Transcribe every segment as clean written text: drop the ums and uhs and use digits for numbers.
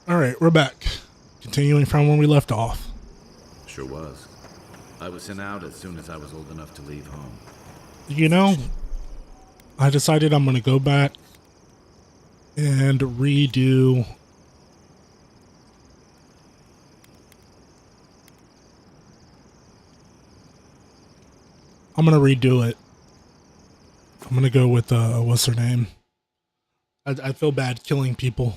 Alright, we're back. Continuing from where we left off. Sure was. I was sent out as soon as I was old enough to leave home. You know, I decided I'm going to go back and redo I'm going to redo it. I'm going to go with, what's her name? I feel bad killing people.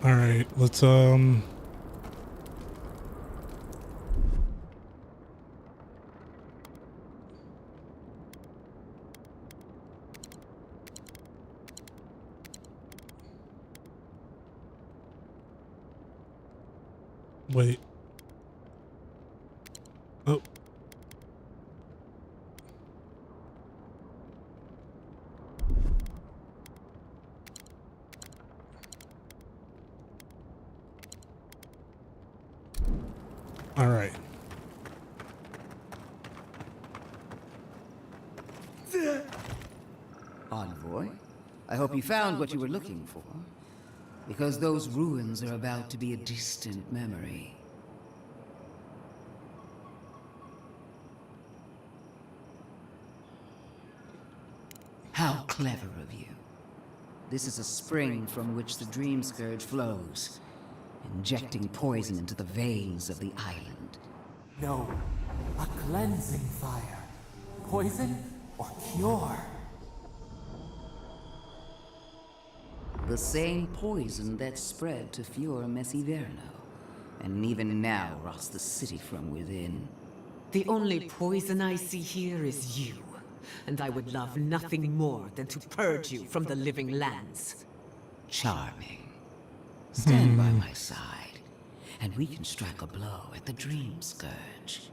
Alright, let's, wait. Oh. Alright. Envoy, I hope you found what you were looking for. Because those ruins are about to be a distant memory. How clever of you. This is a spring from which the Dream Scourge flows, injecting poison into the veins of the island. No, a cleansing fire. Poison or cure? The same poison that spread to Fior Messiverno, and even now rots the city from within. The only poison I see here is you, and I would love nothing more than to purge you from the living lands. Charming. Stand by my side, and we can strike a blow at the Dream Scourge.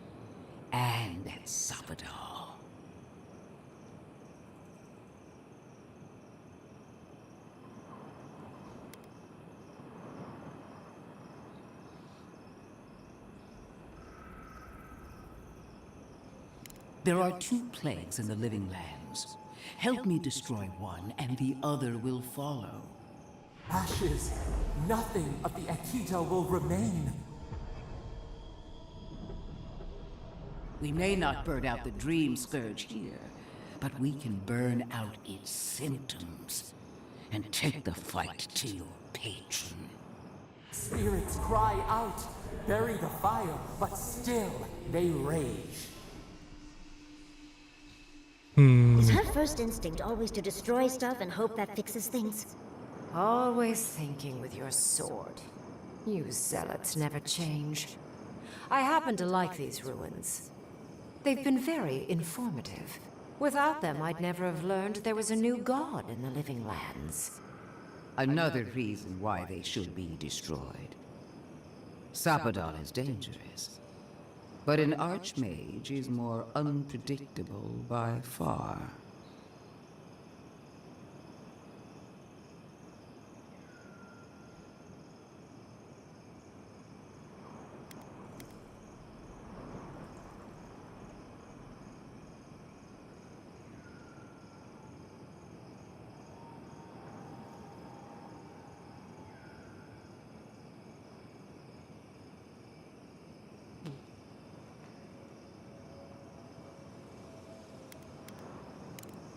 And at Sappadal. There are two plagues in the living lands. Help me destroy one, and the other will follow. Ashes. Nothing of the Akita will remain. We may not burn out the Dream Scourge here, but we can burn out its symptoms and take the fight to your patron. Spirits cry out, bury the fire, but still they rage. Is her first instinct always to destroy stuff and hope that fixes things? Always thinking with your sword. You zealots never change. I happen to like these ruins. They've been very informative. Without them, I'd never have learned there was a new god in the living lands. Another reason why they should be destroyed. Sappadal is dangerous, but an archmage is more unpredictable by far.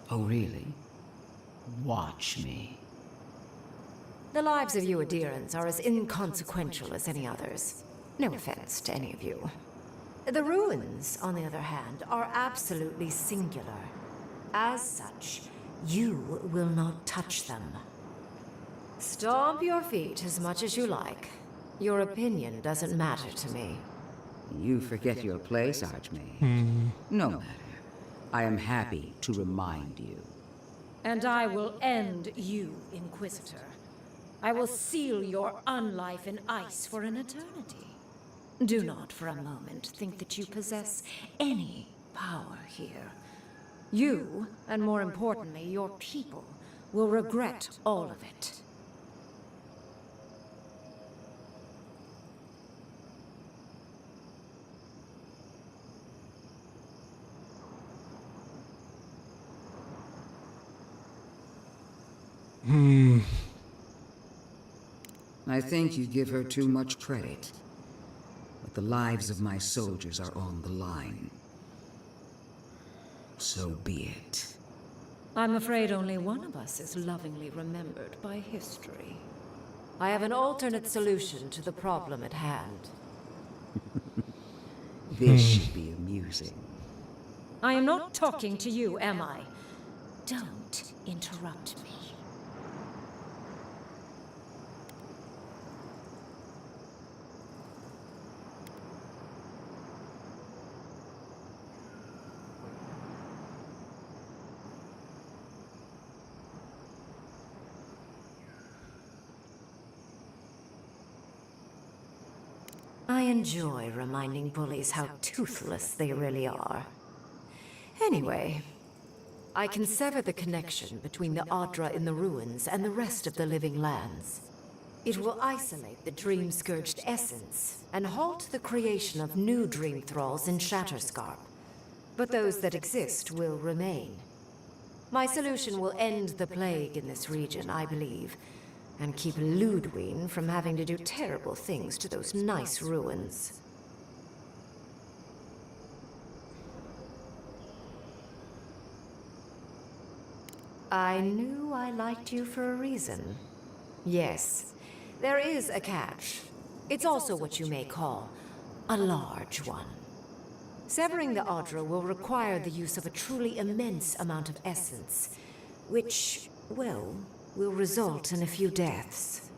Oh, really? Watch me. The lives of you adherents are as inconsequential as any others. No offense to any of you. The ruins, on the other hand, are absolutely singular. As such, you will not touch them. Stomp your feet as much as you like. Your opinion doesn't matter to me. You forget your place, Archmage. No matter. I am happy to remind you. And I will end you, Inquisitor. I will seal your unlife in ice for an eternity. Do not for a moment think that you possess any power here. You, and more importantly, your people, will regret all of it. I think you give her too much credit. But the lives of my soldiers are on the line. So be it. I'm afraid only one of us is lovingly remembered by history. I have an alternate solution to the problem at hand. This should be amusing. I am not talking to you, am I? Don't interrupt me. I enjoy reminding bullies how toothless they really are. Anyway, I can sever the connection between the Adra in the ruins and the rest of the living lands. It will isolate the dream-scourged essence and halt the creation of new dream thralls in Shatterscarp. But those that exist will remain. My solution will end the plague in this region, I believe, and keep Ludwig from having to do terrible things to those nice ruins. I knew I liked you for a reason. Yes, there is a catch. It's also what you may call a large one. Severing the Adra will require the use of a truly immense amount of essence, which, well, will result in a few deaths.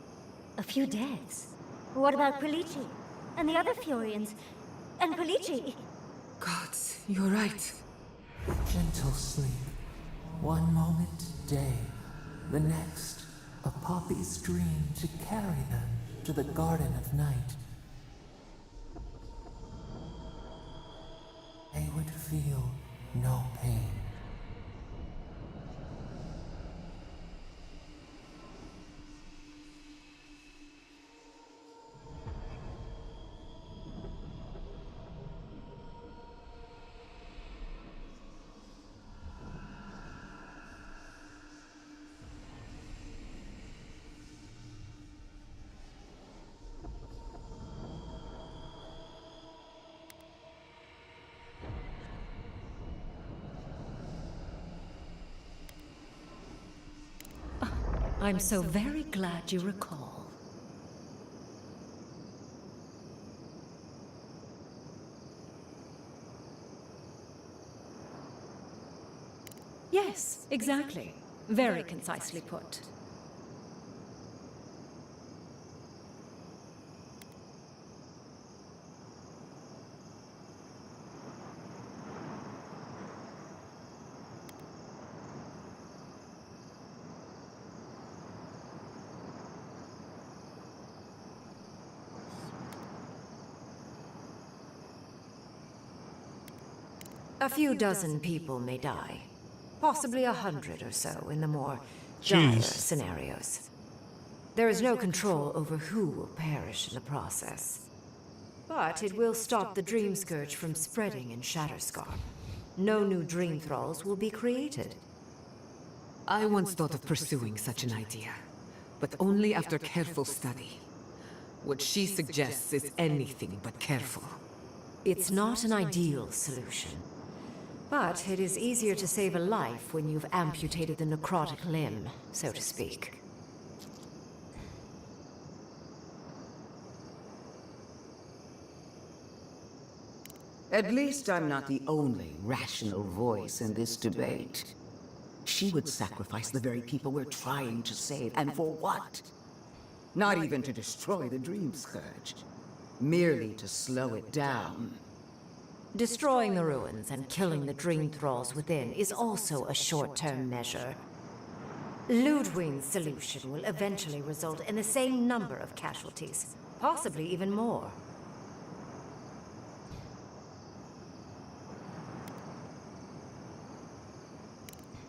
A few deaths? What about Polici? And the other Furians? And Polici? Gods, you're right. Gentle sleep. One moment day, the next a poppy's dream to carry them to the Garden of Night. They would feel no pain. I'm so very glad you recall. Yes, exactly. Very concisely put. A few dozen people may die. Possibly 100 or so in the more dire Jeez. scenarios. There is no control over who will perish in the process. But it will stop the Dream Scourge from spreading in Shatterscarp. No new Dream Thralls will be created. I once thought of pursuing such an idea, but only after careful study. What she suggests is anything but careful. It's not an ideal solution. But it is easier to save a life when you've amputated the necrotic limb, so to speak. At least I'm not the only rational voice in this debate. She would sacrifice the very people we're trying to save, and for what? Not even to destroy the Dream Scourge. Merely to slow it down. Destroying the ruins and killing the Dream Thralls within is also a short-term measure. Ludwig's solution will eventually result in the same number of casualties, possibly even more.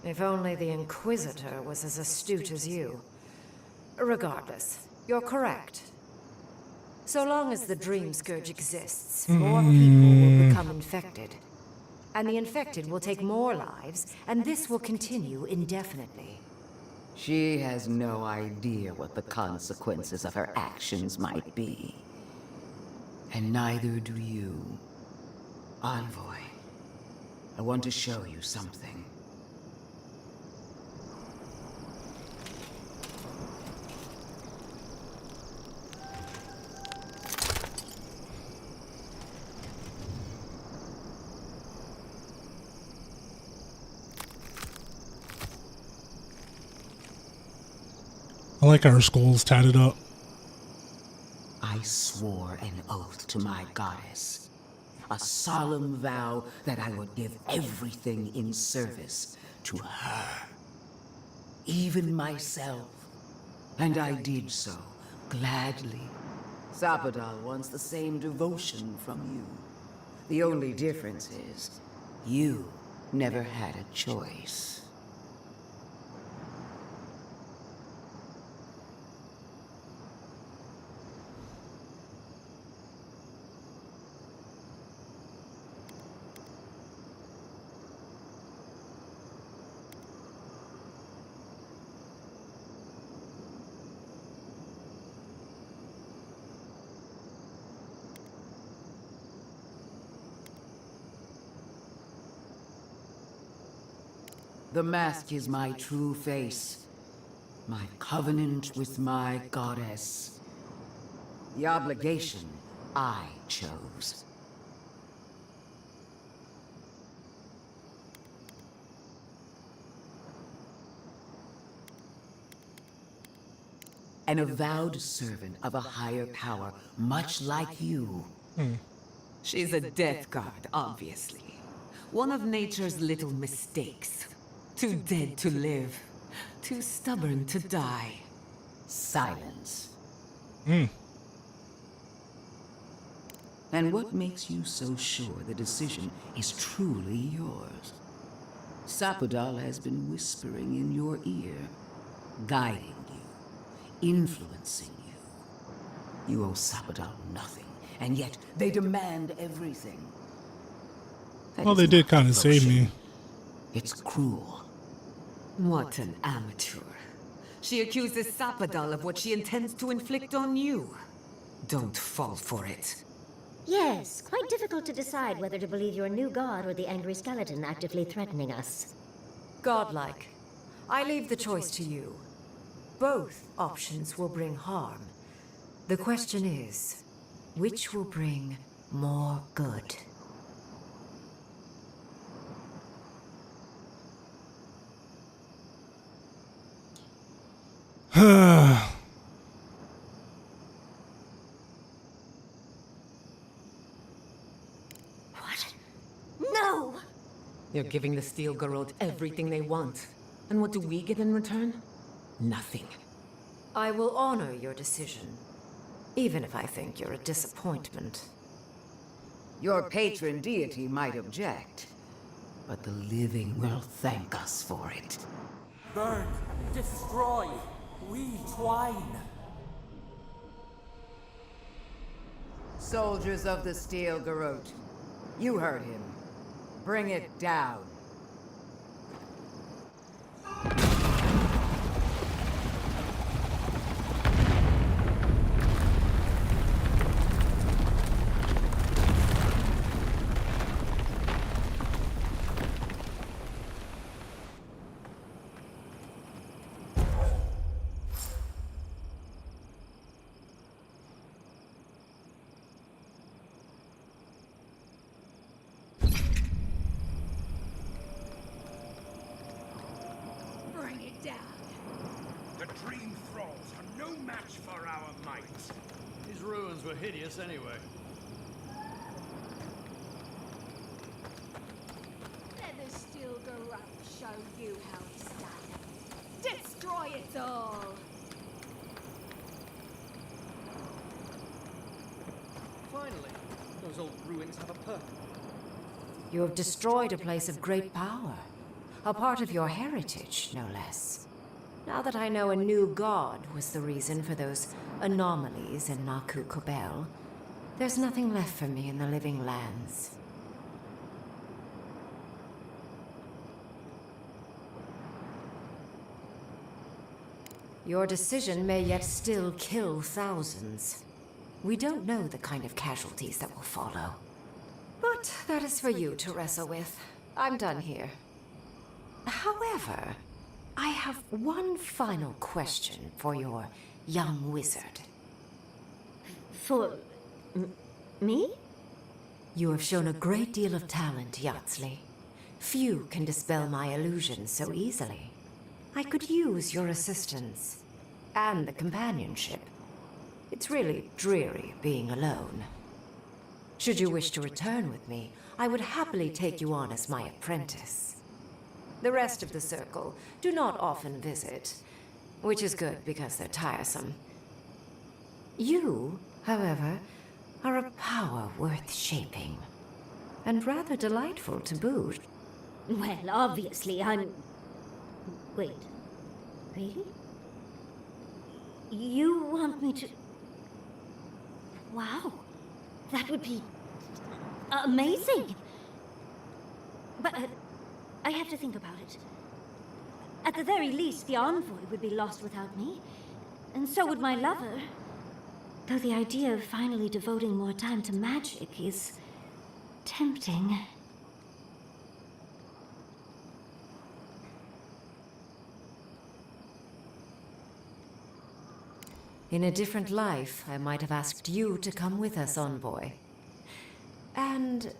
If only the Inquisitor was as astute as you. Regardless, you're correct. So long as the Dream Scourge exists, more people will become infected. And the infected will take more lives, and this will continue indefinitely. She has no idea what the consequences of her actions might be. And neither do you. Envoy, I want to show you something. I like our skulls tatted up. I swore an oath to my goddess. A solemn vow that I would give everything in service to her. Even myself. And I did so, gladly. Sapadal wants the same devotion from you. The only difference is, you never had a choice. The mask is my true face, my covenant with my goddess. The obligation I chose. An avowed servant of a higher power, much like you. She's a death guard, obviously. One of nature's little mistakes. Too dead to live. Too stubborn to die. Silence. And what makes you so sure the decision is truly yours? Sapadal has been whispering in your ear, guiding you, influencing you. You owe Sapadal nothing, and yet they demand everything. That Well, is they did not kind of save devotion. me. It's cruel. What an amateur. She accuses Sapadal of what she intends to inflict on you. Don't fall for it. Yes, quite difficult to decide whether to believe your new god or the angry skeleton actively threatening us. Godlike. I leave the choice to you. Both options will bring harm. The question is, which will bring more good? What? No! You're giving the Steel Garrote everything they want. And what do we get in return? Nothing. I will honor your decision, even if I think you're a disappointment. Your patron deity might object, but the living will thank us for it. Burn, destroy, we twine. Soldiers of the Steel Garrote, you heard him. Bring it down. Bring it down. The Dream Thralls are no match for our might. These ruins were hideous anyway. Let the Steel Garrote show you how it's done. Destroy it all. Finally, those old ruins have a purpose. You have destroyed a place of great power. A part of your heritage, no less. Now that I know a new god was the reason for those anomalies in Naku Kobel, there's nothing left for me in the living lands. Your decision may yet still kill thousands. We don't know the kind of casualties that will follow. But that is for you to wrestle with. I'm done here. However, I have one final question for your young wizard. For... me? You have shown a great deal of talent, Yatsley. Few can dispel my illusions so easily. I could use your assistance. And the companionship. It's really dreary being alone. Should you wish to return with me, I would happily take you on as my apprentice. The rest of the circle do not often visit, which is good because they're tiresome. You, however, are a power worth shaping. And rather delightful to boot. Well, obviously, I'm... Wait. Really? You want me to... Wow. That would be... amazing! But I have to think about it. At the very least, the envoy would be lost without me. And so would my lover. Though the idea of finally devoting more time to magic is... tempting. In a different life, I might have asked you to come with us, envoy. And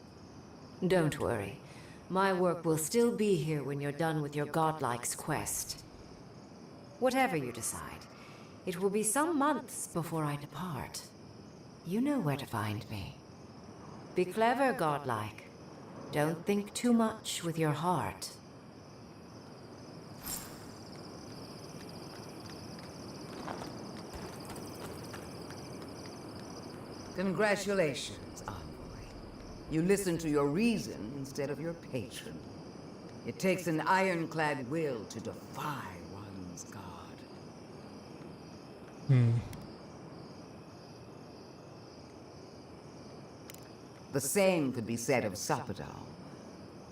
don't worry, my work will still be here when you're done with your godlike's quest. Whatever you decide, it will be some months before I depart. You know where to find me. Be clever, godlike. Don't think too much with your heart. Congratulations, envoy. You listened to your reason instead of your patron. It takes an ironclad will to defy one's god. The same could be said of Sapadal,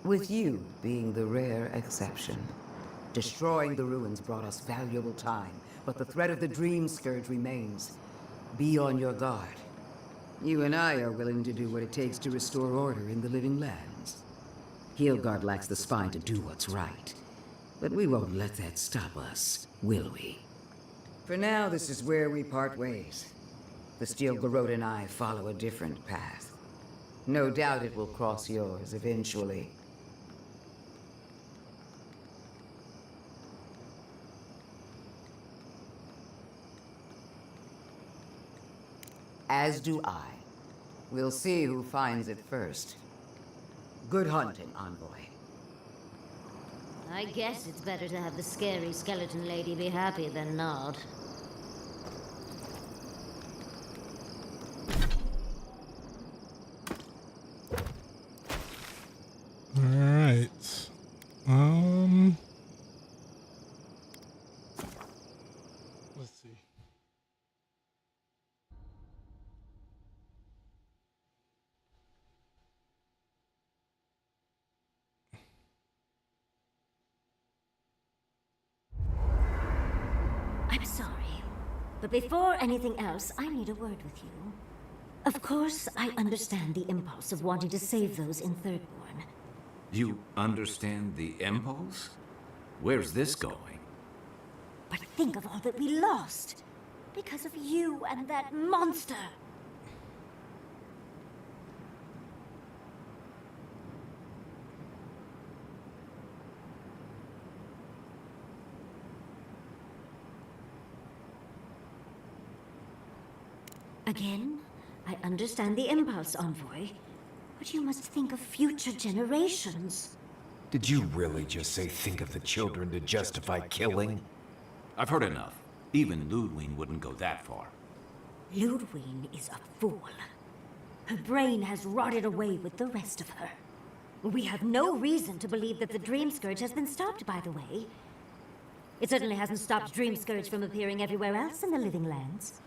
with you being the rare exception. Destroying the ruins brought us valuable time, but the threat of the Dream Scourge remains. Be on your guard. You and I are willing to do what it takes to restore order in the living lands. Heelguard lacks the spine to do what's right, but we won't let that stop us, will we? For now, this is where we part ways. The Steel Garrote and I follow a different path. No doubt it will cross yours eventually. As do I. We'll see who finds it first. Good hunting, envoy. I guess it's better to have the scary skeleton lady be happy than not. Alright. Let's see. I'm sorry, but before anything else, I need a word with you. Of course, I understand the impulse of wanting to save those in Thirdborn. You understand the impulse? Where's this going? But think of all that we lost because of you and that monster. Again, I understand the impulse, envoy, but you must think of future generations. Did you really just say think of the children to justify killing? I've heard enough. Even Ludwig wouldn't go that far. Ludwig is a fool. Her brain has rotted away with the rest of her. We have no reason to believe that the Dream Scourge has been stopped, by the way. It certainly hasn't stopped Dream Scourge from appearing everywhere else in the Living Lands.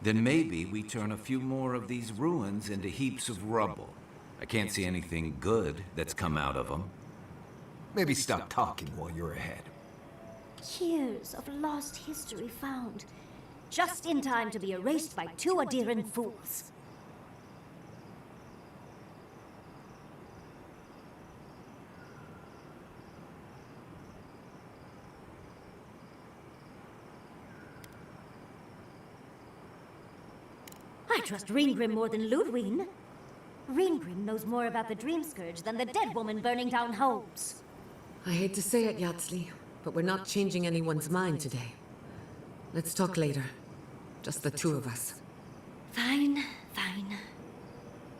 Then maybe we turn a few more of these ruins into heaps of rubble. I can't see anything good that's come out of them. Maybe stop talking while you're ahead. Years of lost history found, just in time to be erased by two Adiran fools. I trust Reengrim more than Ludwig. Reengrim knows more about the Dream Scourge than the dead woman burning down homes. I hate to say it, Yatsley, but we're not changing anyone's mind today. Let's talk later. Just the two of us. Fine, fine.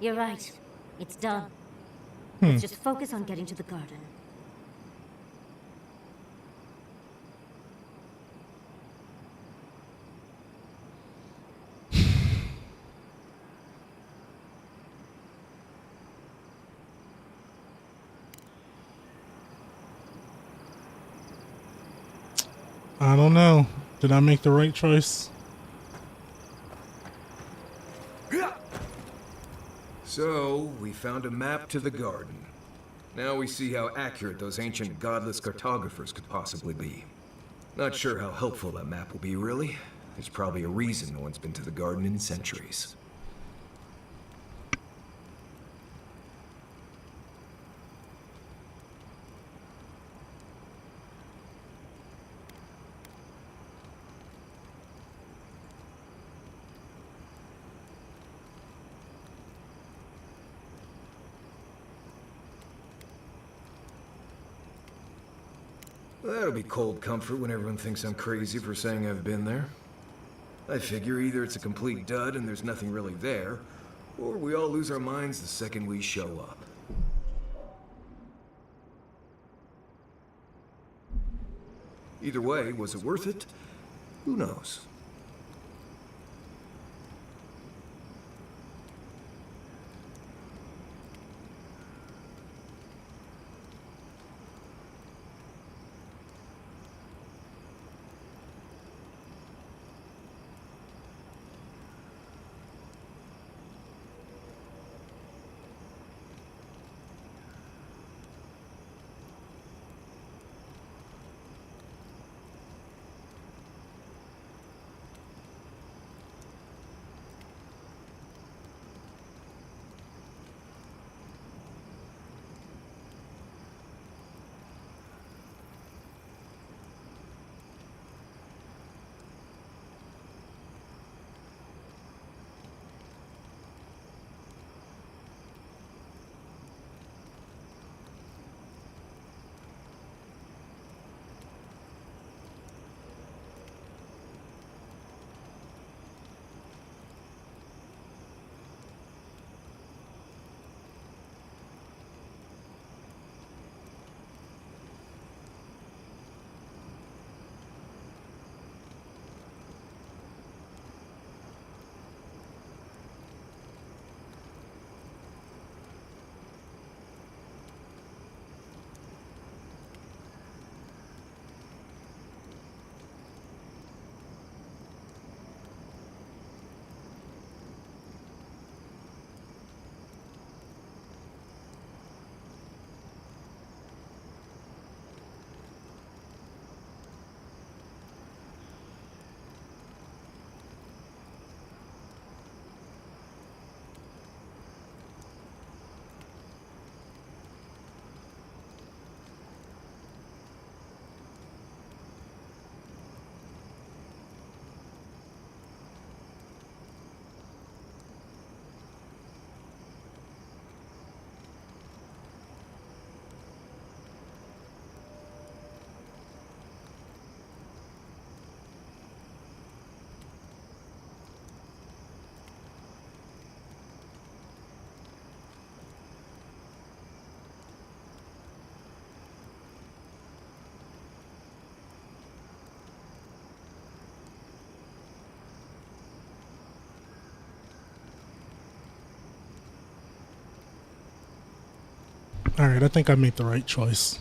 You're right. It's done. Let's just focus on getting to the garden. I don't know. Did I make the right choice? So, we found a map to the garden. Now we see how accurate those ancient godless cartographers could possibly be. Not sure how helpful that map will be, really. There's probably a reason no one's been to the garden in centuries. That'll be cold comfort when everyone thinks I'm crazy for saying I've been there. I figure either it's a complete dud and there's nothing really there, or we all lose our minds the second we show up. Either way, was it worth it? Who knows? Alright, I think I made the right choice.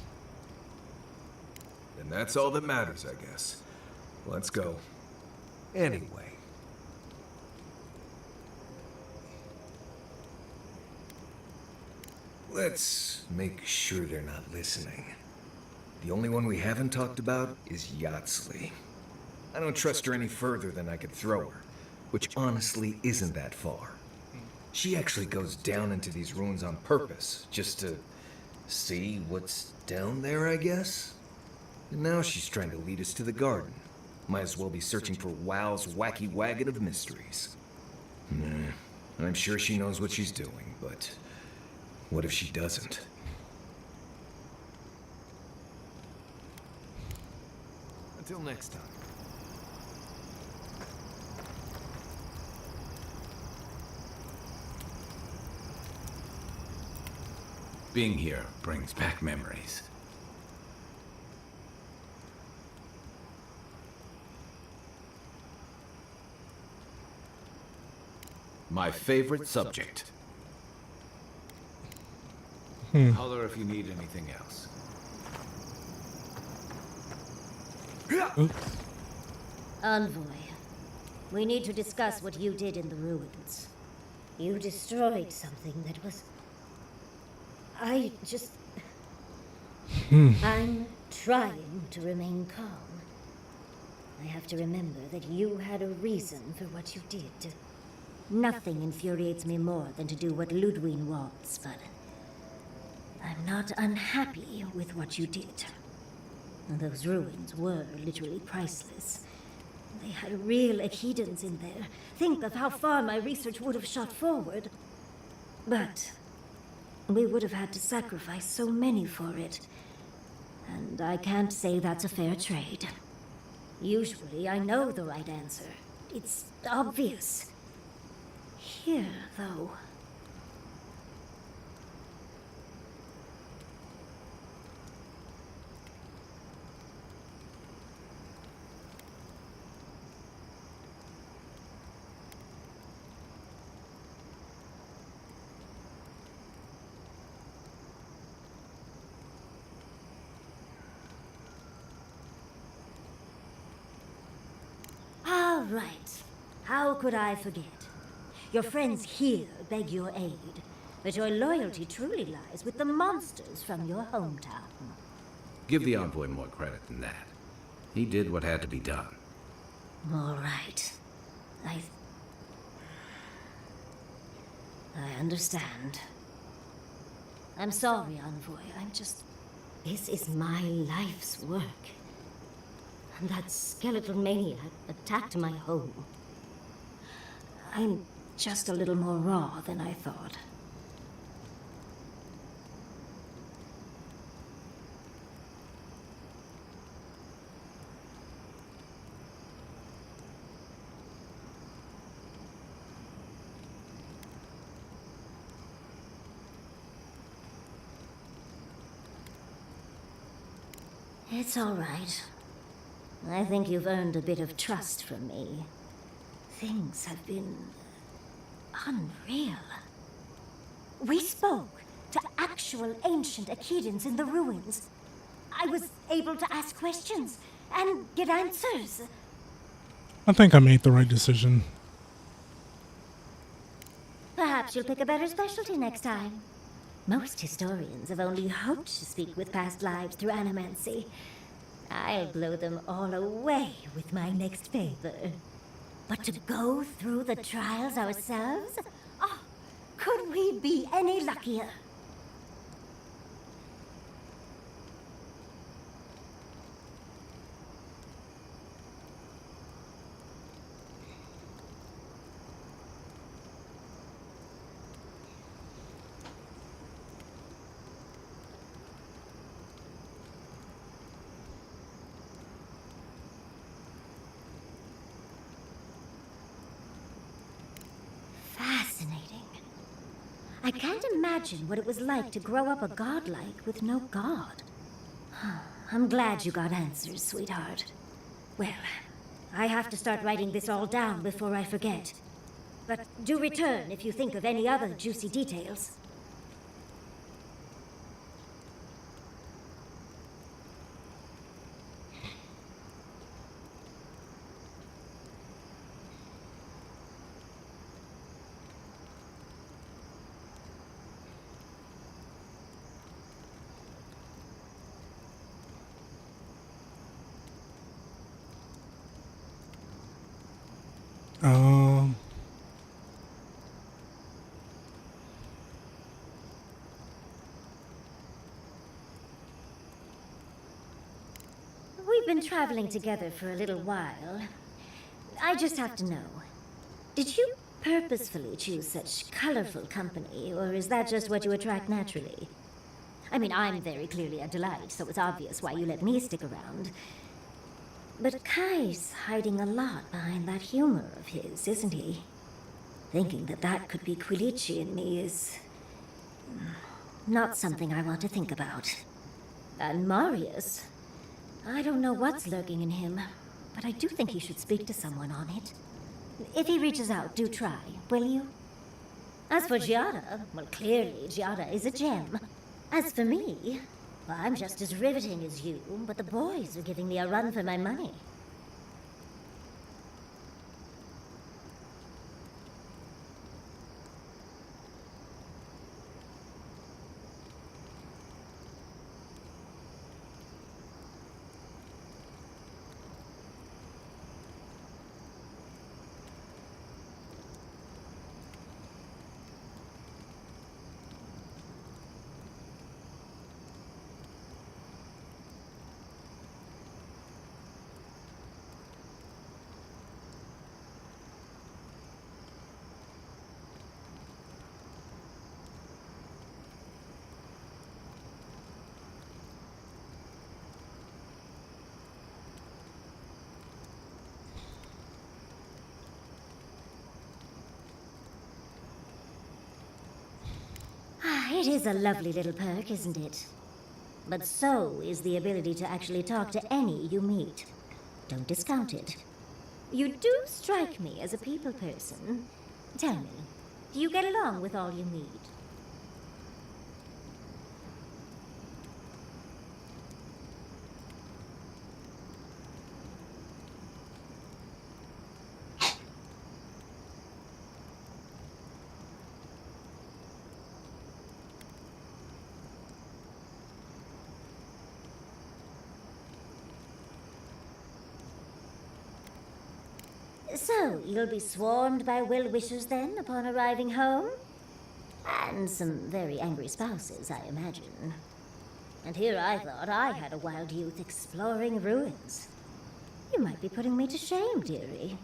And that's all that matters, I guess. Let's go. Anyway. Let's make sure they're not listening. The only one we haven't talked about is Yatsley. I don't trust her any further than I could throw her, which honestly isn't that far. She actually goes down into these ruins on purpose, just to see what's down there, I guess? And now she's trying to lead us to the garden. Might as well be searching for WoW's wacky wagon of mysteries. I'm sure she knows what she's doing, but what if she doesn't? Until next time. Being here brings back memories. My favorite subject. Holler if you need anything else. Oops. Envoy, we need to discuss what you did in the ruins. You destroyed something that was... I'm trying to remain calm. I have to remember that you had a reason for what you did. Nothing infuriates me more than to do what Ludwig wants, but I'm not unhappy with what you did. Those ruins were literally priceless. They had real Echidans in there. Think of how far my research would have shot forward. But we would have had to sacrifice so many for it. And I can't say that's a fair trade. Usually I know the right answer. It's obvious. Here, though... All right. How could I forget? Your friends here beg your aid, but your loyalty truly lies with the monsters from your hometown. Give the envoy more credit than that. He did what had to be done. All right. I understand. I'm sorry, Envoy. This is my life's work. And that skeletal maniac attacked my home. I'm just a little more raw than I thought. It's all right. I think you've earned a bit of trust from me. Things have been... unreal. We spoke to actual ancient Echidans in the ruins. I was able to ask questions and get answers. I think I made the right decision. Perhaps you'll pick a better specialty next time. Most historians have only hoped to speak with past lives through animancy. I'll blow them all away with my next paper. But to go through the trials ourselves? Oh, could we be any luckier? I can't imagine what it was like to grow up a godlike with no god. I'm glad you got answers, sweetheart. Well, I have to start writing this all down before I forget. But do return if you think of any other juicy details. Um, We've been traveling together for a little while. I just have to know. Did you purposefully choose such colorful company, or is that just what you attract naturally? I mean, I'm very clearly a delight, so it's obvious why you let me stick around. But Kai's hiding a lot behind that humor of his, isn't he? Thinking that that could be Quilici in me is... not something I want to think about. And Marius... I don't know what's lurking in him, but I do think he should speak to someone on it. If he reaches out, do try, will you? As for Giada, well, clearly Giada is a gem. As for me, well, I'm just as riveting as you, but the boys are giving me a run for my money. It is a lovely little perk, isn't it? But so is the ability to actually talk to any you meet. Don't discount it. You do strike me as a people person. Tell me, do you get along with all you meet? So, you'll be swarmed by well-wishers then, upon arriving home? And some very angry spouses, I imagine. And here I thought I had a wild youth exploring ruins. You might be putting me to shame, dearie.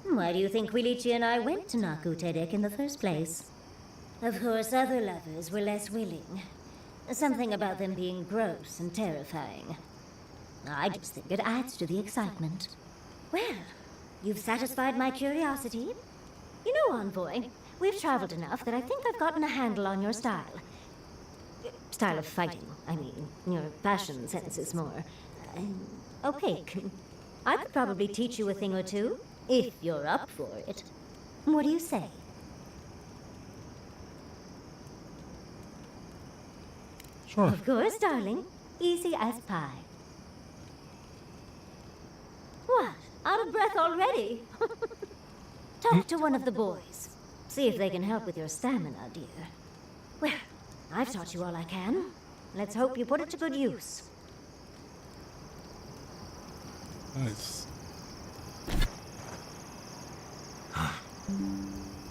Why do you think Quilici and I went to Naku Tedek in the first place? Of course, other lovers were less willing. Something about them being gross and terrifying. I just think it adds to the excitement. Well, you've satisfied my curiosity. You know, Envoy, we've traveled enough that I think I've gotten a handle on your style. Style of fighting, I mean. Your fashion sense is more... opaque. I could probably teach you a thing or two. If you're up for it. What do you say? Sure. Of course, darling. Easy as pie. What? Out of breath already? Talk to one of the boys. See if they can help with your stamina, dear. Well, I've taught you all I can. Let's hope you put it to good use. Nice.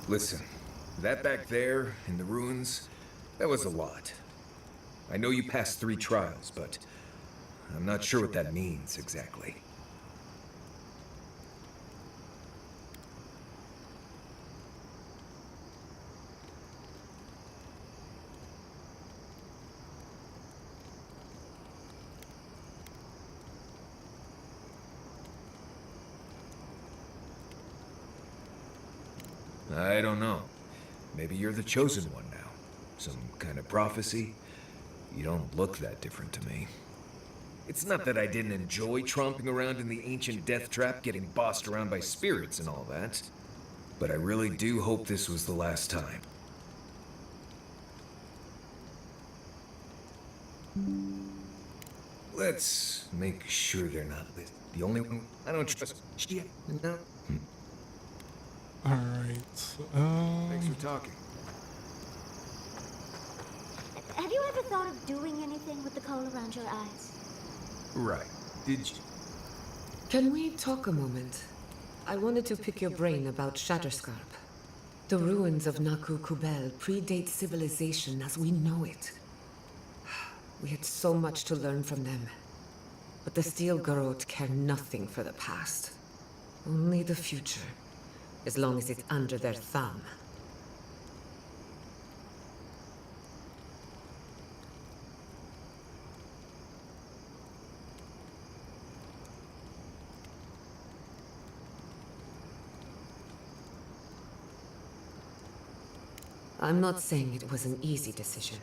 Listen, that back there, in the ruins, that was a lot. I know you passed 3 trials, but I'm not sure what that means exactly. I don't know. Maybe you're the chosen one now. Some kind of prophecy? You don't look that different to me. It's not that I didn't enjoy tromping around in the ancient death trap, getting bossed around by spirits and all that. But I really do hope this was the last time. Let's make sure they're not the only one I don't trust. Shit, no. Alright. Thanks for talking. Have you ever thought of doing anything with the coal around your eyes? Right. Did you? Can we talk a moment? I wanted to pick your brain about Shatterscarp. The ruins of Naku Kubel predate civilization as we know it. We had so much to learn from them. But the Steel Garrote care nothing for the past. Only the future, as long as it's under their thumb. I'm not saying it was an easy decision,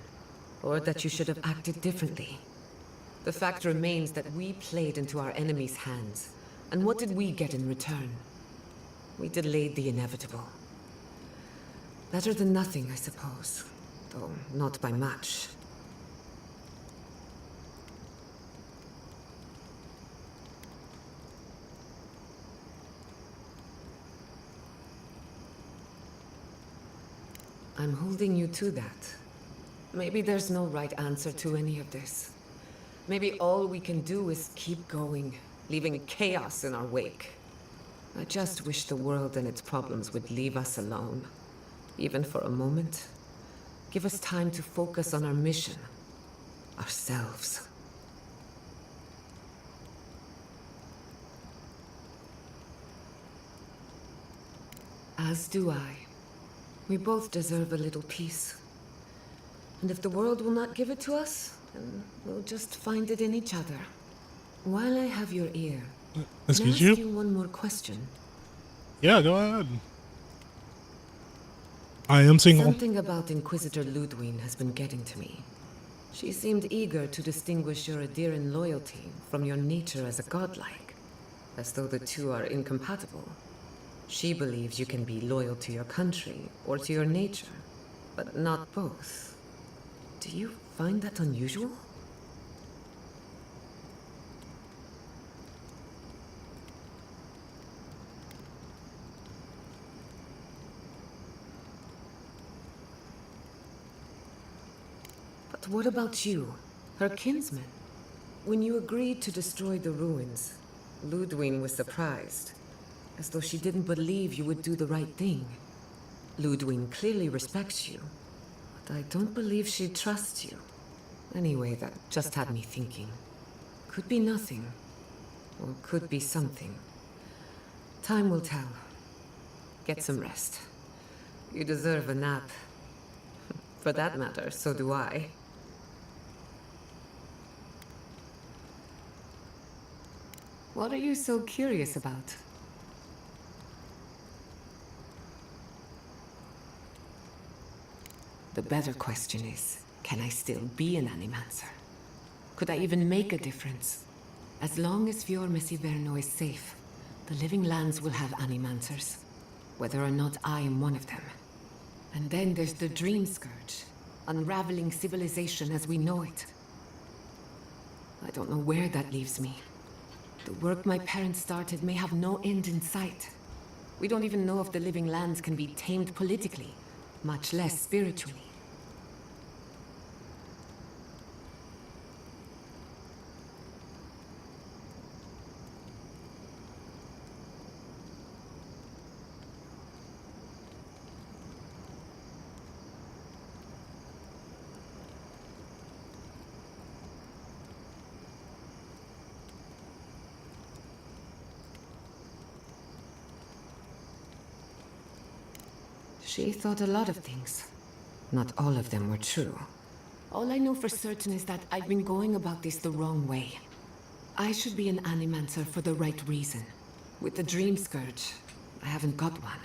or that you should have acted differently. The fact remains that we played into our enemy's hands, and what did we get in return? We delayed the inevitable. Better than nothing, I suppose, though not by much. I'm holding you to that. Maybe there's no right answer to any of this. Maybe all we can do is keep going, leaving chaos in our wake. I just wish the world and its problems would leave us alone. Even for a moment. Give us time to focus on our mission. Ourselves. As do I. We both deserve a little peace. And if the world will not give it to us, then we'll just find it in each other. While I have your ear, Excuse can I ask you? you one more question? Yeah, go ahead. I am single. Something about Inquisitor Ludwig has been getting to me. She seemed eager to distinguish your Adiran loyalty from your nature as a godlike, as though the two are incompatible. She believes you can be loyal to your country or to your nature, but not both. Do you find that unusual? But what about you, her kinsman? When you agreed to destroy the ruins, Ludwig was surprised, as though she didn't believe you would do the right thing. Ludwig clearly respects you, but I don't believe she trusts you. Anyway, that just had me thinking. Could be nothing, or could be something. Time will tell. Get some rest. You deserve a nap. For that matter, so do I. What are you so curious about? The better question is, can I still be an Animancer? Could I even make a difference? As long as Fior Messiverno is safe, the Living Lands will have Animancers, whether or not I am one of them. And then there's the Dream Scourge, unraveling civilization as we know it. I don't know where that leaves me. The work my parents started may have no end in sight. We don't even know if the Living Lands can be tamed politically, much less spiritually. She thought a lot of things. Not all of them were true. All I know for certain is that I've been going about this the wrong way. I should be an Animancer for the right reason. With the Dream Scourge, I haven't got one.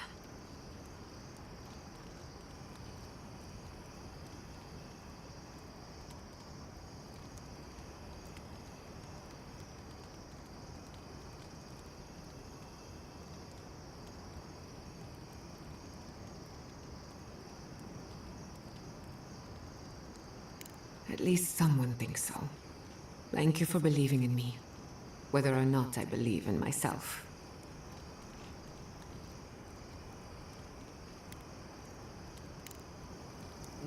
At least someone thinks so. Thank you for believing in me, whether or not I believe in myself.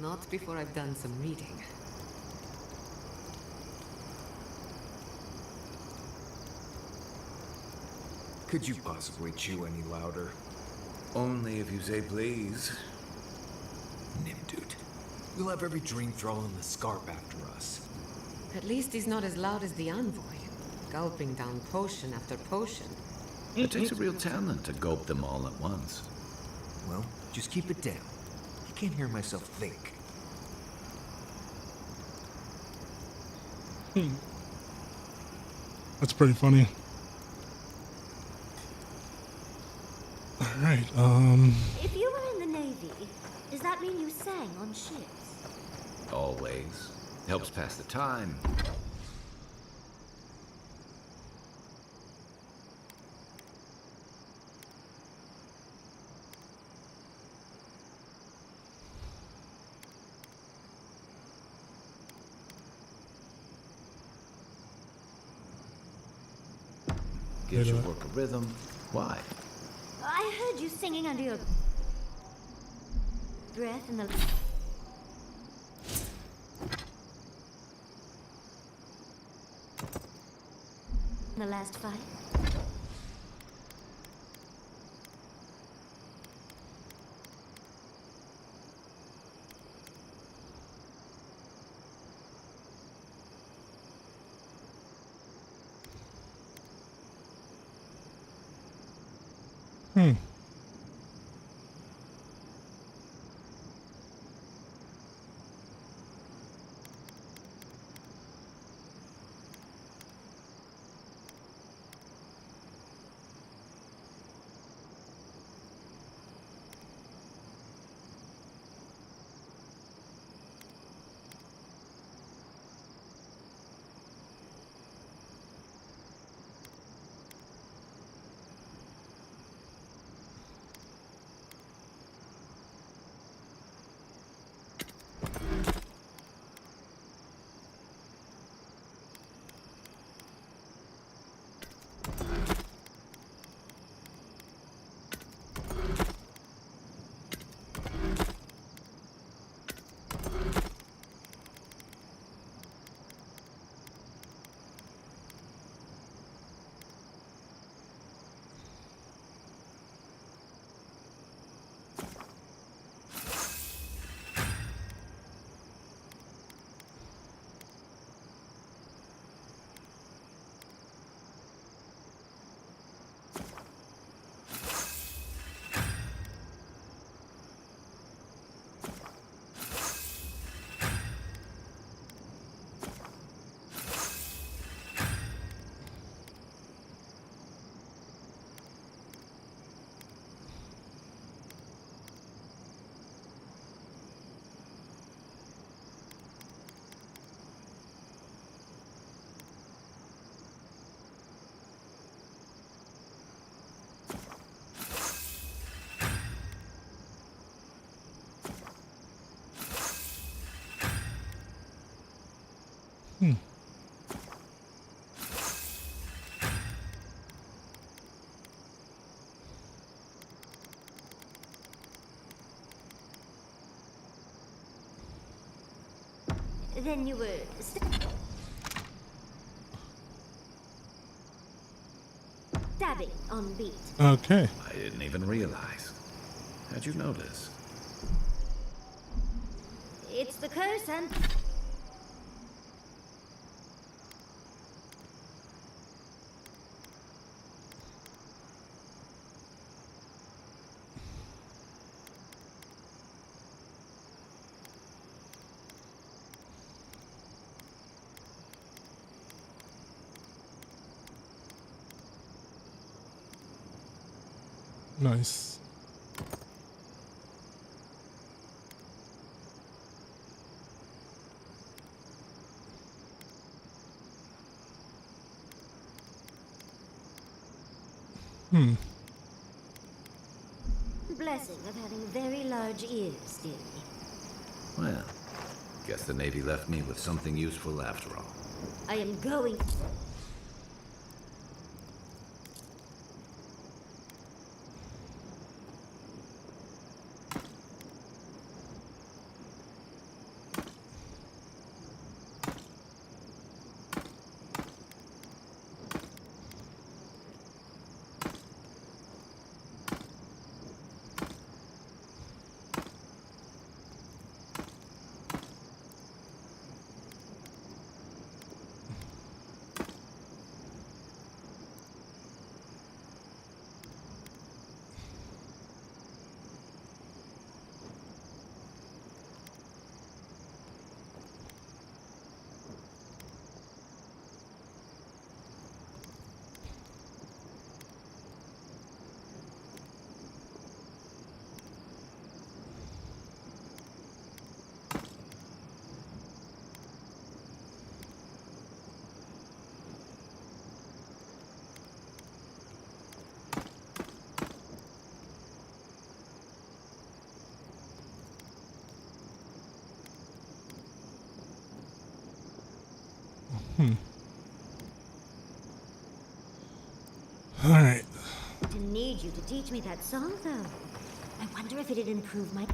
Not before I've done some reading. Could you possibly chew any louder? Only if you say please. Nimdude. We'll have every dream thrall in the scarp after us. At least he's not as loud as the envoy, gulping down potion after potion. It takes a real talent to gulp them all at once. Well, just keep it down. I can't hear myself think. That's pretty funny. Alright, If you were in the Navy, does that mean you sang on ships? Always. Helps pass the time. Gives your work a rhythm. Why? I heard you singing under your breath in the last fight. Then you were stabbing on beat. okay. I didn't even realize. How'd you notice? It's the curse and... Nice. Blessing of having very large ears, dearie. Well, guess the Navy left me with something useful after all. I am going. All right. To need you to teach me that song, though. I wonder if it'd improve my.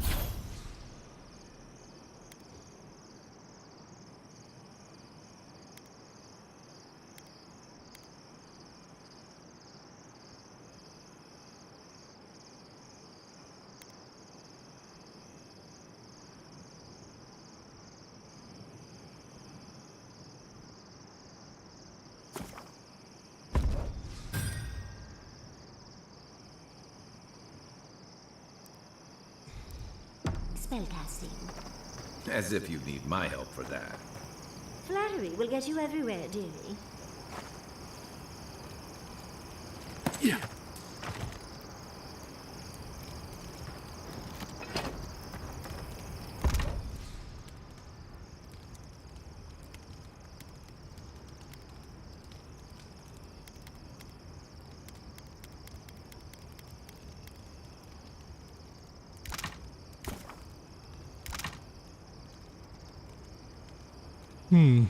Spellcasting. As if you need my help for that. Flattery will get you everywhere, dearie. Yeah. Hmm.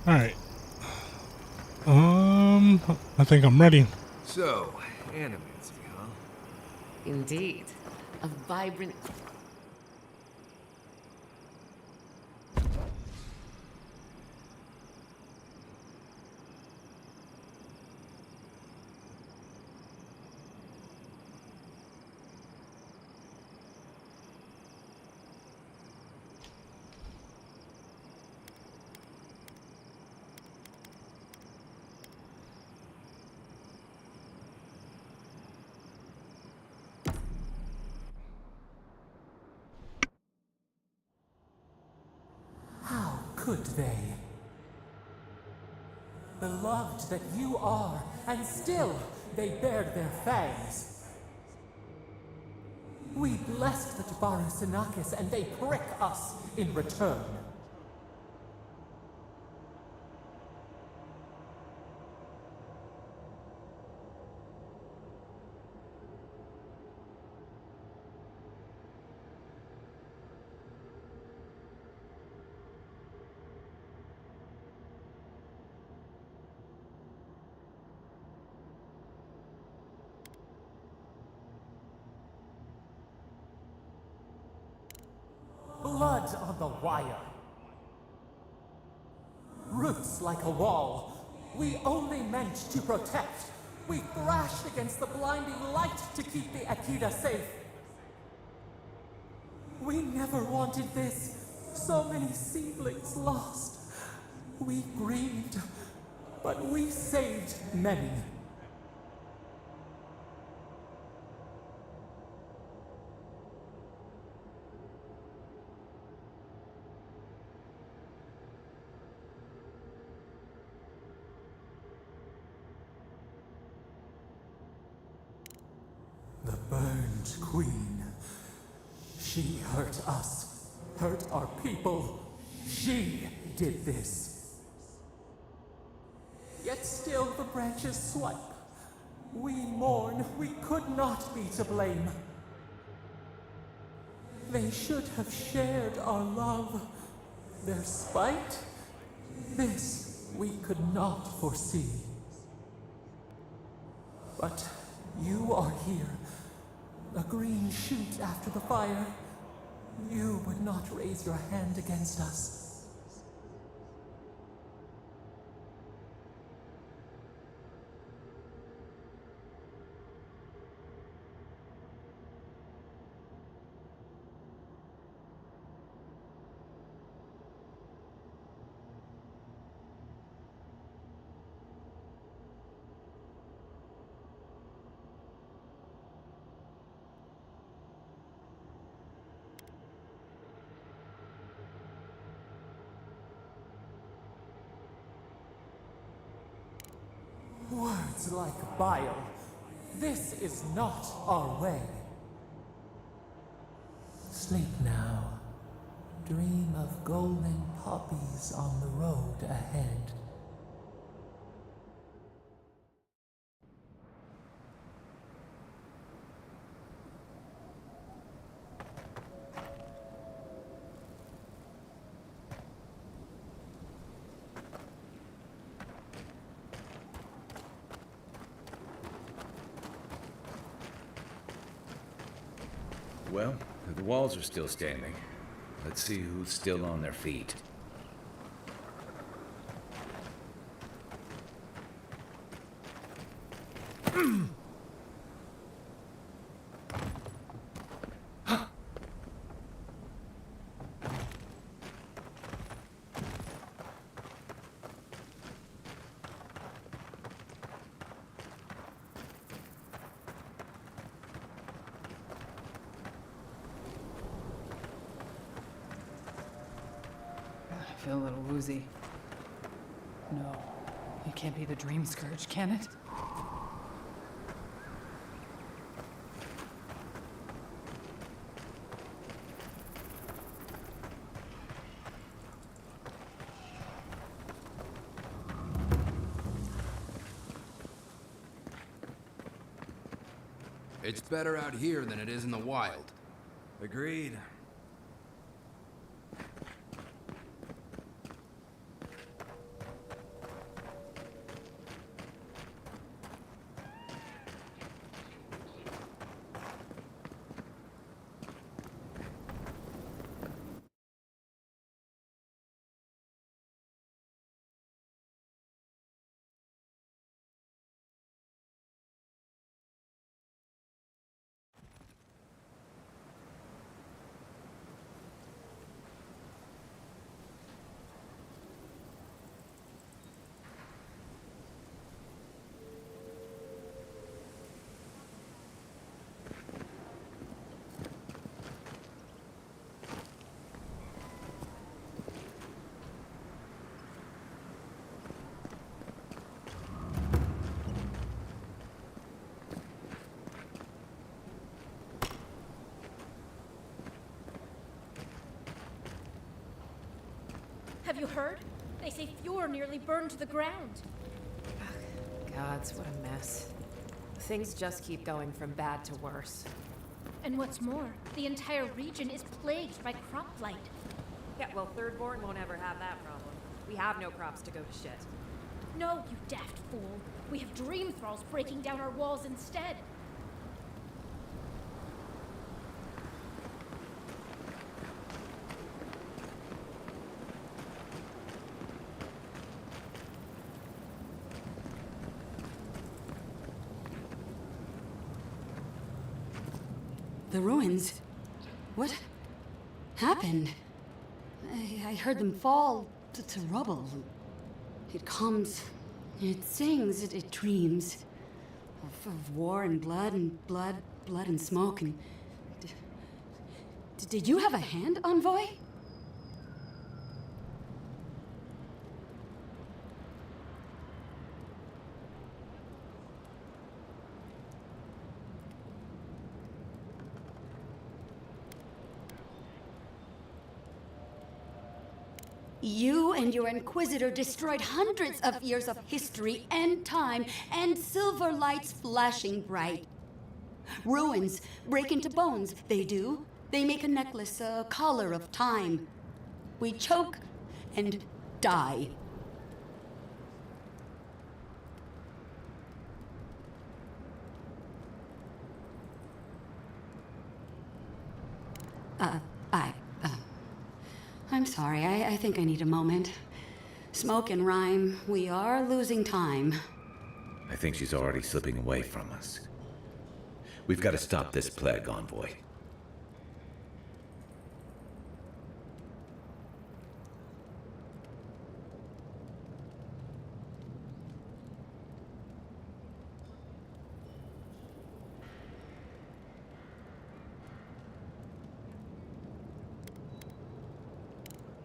All right. I think I'm ready. So, animacy, huh? Indeed. A vibrant. How could they? Beloved that you are, and still they bared their fangs. We blessed the Jabari Sinakis, and they prick us in return. Blood on the wire. Roots like a wall. We only meant to protect. We thrashed against the blinding light to keep the Akita safe. We never wanted this. So many seedlings lost. We grieved, but we saved many. The burned queen. She hurt us, hurt our people. She did this. Yet still the branches swipe. We mourn, we could not be to blame. They should have shared our love. Their spite? This we could not foresee. But you are here. A green shoot after the fire. You would not raise your hand against us. Words like bile. This is not our way. Sleep now. Dream of golden poppies on the road ahead. Well, the walls are still standing. Let's see who's still on their feet. I feel a little woozy. No, it can't be the Dream Scourge, can it? It's better out here than it is in the wild. Agreed. Have you heard? They say Fjord nearly burned to the ground. Gods, what a mess. Things just keep going from bad to worse. And what's more, the entire region is plagued by crop blight. Yeah, well, Thirdborn won't ever have that problem. We have no crops to go to shit. No, you daft fool. We have dream thralls breaking down our walls instead. The ruins. What happened? I heard them fall to rubble. It comes, it sings, it dreams of war and blood and smoke. And did you have a hand, Envoy? You and your Inquisitor destroyed hundreds of years of history and time, and silver lights flashing bright. Ruins break into bones, they do. They make a necklace, a collar of time. We choke and die. I'm sorry, I think I need a moment. Smoke and rhyme, we are losing time. I think she's already slipping away from us. We've got to stop this plague, Envoy.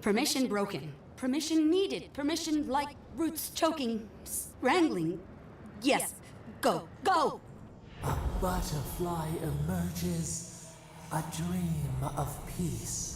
Permission broken. Permission needed. Permission like roots choking, strangling. Yes, go, go! A butterfly emerges, a dream of peace.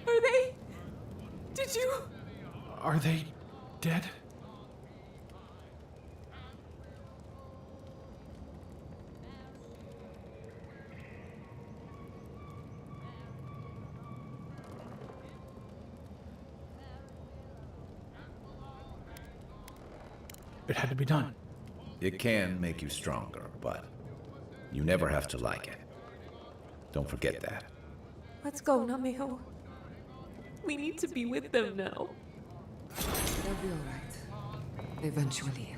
Are they? Did you? Are they dead? It had to be done. It can make you stronger, but you never have to like it. Don't forget that. Let's go, Nameo. We need to be with them now. They'll be all right. Eventually.